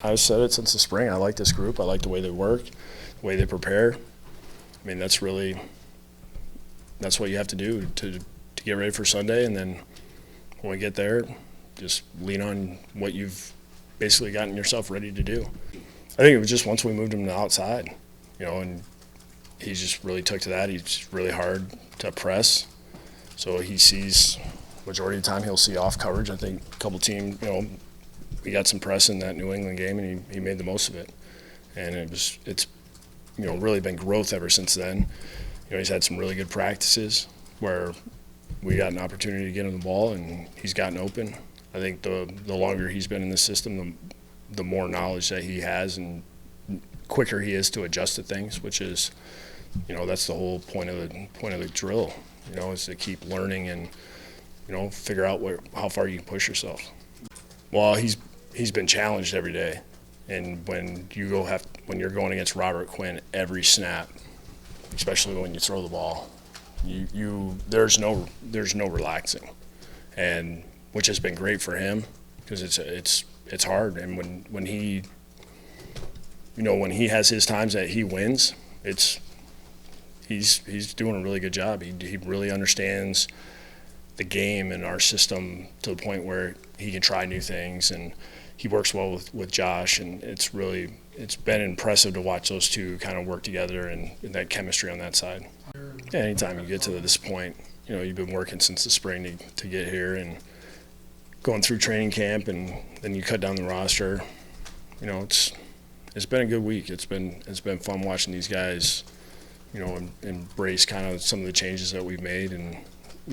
I've said it since the spring. I like this group. I like the way they work, the way they prepare. I mean, that's what you have to do to get ready for Sunday. And then when we get there, just lean on what you've basically gotten yourself ready to do. I think it was just once we moved him to the outside, and he just really took to that. He's really hard to press. So he sees, majority of the time, he'll see off coverage. I think a couple teams, we got some press in that New England game, and he made the most of it. And it's really been growth ever since then. He's had some really good practices where we got an opportunity to get him the ball, and he's gotten open. I think the longer he's been in the system, the more knowledge that he has and quicker he is to adjust to things, which is, that's the whole point of the drill, is to keep learning and, figure out how far you can push yourself. Well, he's been challenged every day, and when you're going against Robert Quinn every snap, especially when you throw the ball, there's no relaxing, and which has been great for him because it's hard. And when he has his times that he wins, he's doing a really good job. He really understands the game and our system to the point where he can try new things, and he works well with Josh, and it's been impressive to watch those two kind of work together and that chemistry on that side. Yeah, anytime you get to this point, you've been working since the spring to get here and going through training camp, and then you cut down the roster. It's been a good week. It's been fun watching these guys, embrace kind of some of the changes that we've made and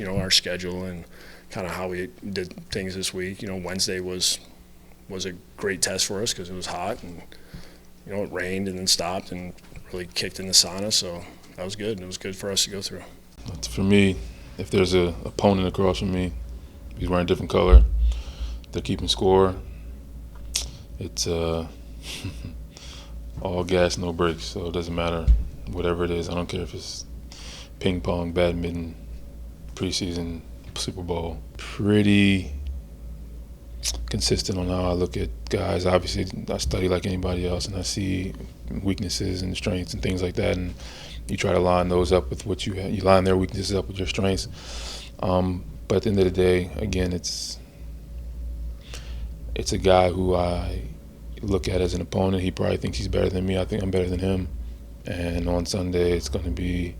our schedule and kind of how we did things this week. Wednesday was a great test for us because it was hot and it rained and then stopped and really kicked in the sauna, so that was good. It was good for us to go through. For me, if there's an opponent across from me, he's wearing a different color, they're keeping score, it's all gas, no brakes, so it doesn't matter whatever it is. I don't care if it's ping pong, badminton, preseason, Super Bowl. Pretty consistent on how I look at guys. Obviously, I study like anybody else, and I see weaknesses and strengths and things like that, and you try to line those up with what you have. You line their weaknesses up with your strengths. But at the end of the day, again, it's a guy who I look at as an opponent. He probably thinks he's better than me. I think I'm better than him. And on Sunday, it's going to be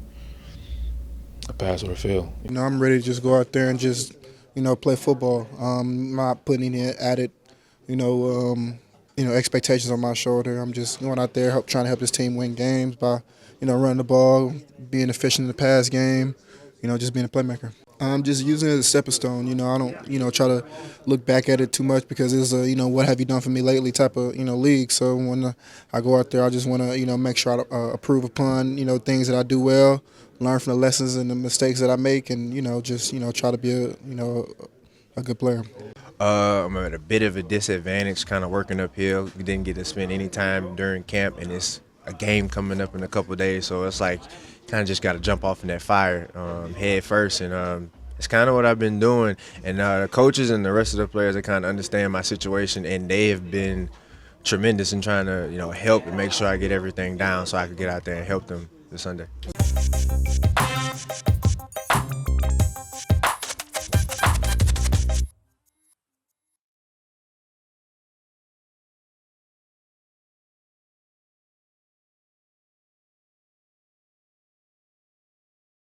a pass or a fail. I'm ready to just go out there and just, play football. Not putting any added, expectations on my shoulder. I'm just going out there trying to help this team win games by, running the ball, being efficient in the pass game, just being a playmaker. I'm just using it as a stepping stone. I don't, try to look back at it too much because it's a, what have you done for me lately type of, league. So when I go out there, I just want to, make sure I improve upon, things that I do well, learn from the lessons and the mistakes that I make, and, just, try to be a good player. I'm at a bit of a disadvantage kind of working uphill. We didn't get to spend any time during camp, and it's a game coming up in a couple of days, so it's like kind of just got to jump off in that fire head first, and it's kind of what I've been doing. And the coaches and the rest of the players, they kind of understand my situation, and they have been tremendous in trying to help and make sure I get everything down so I could get out there and help them this Sunday.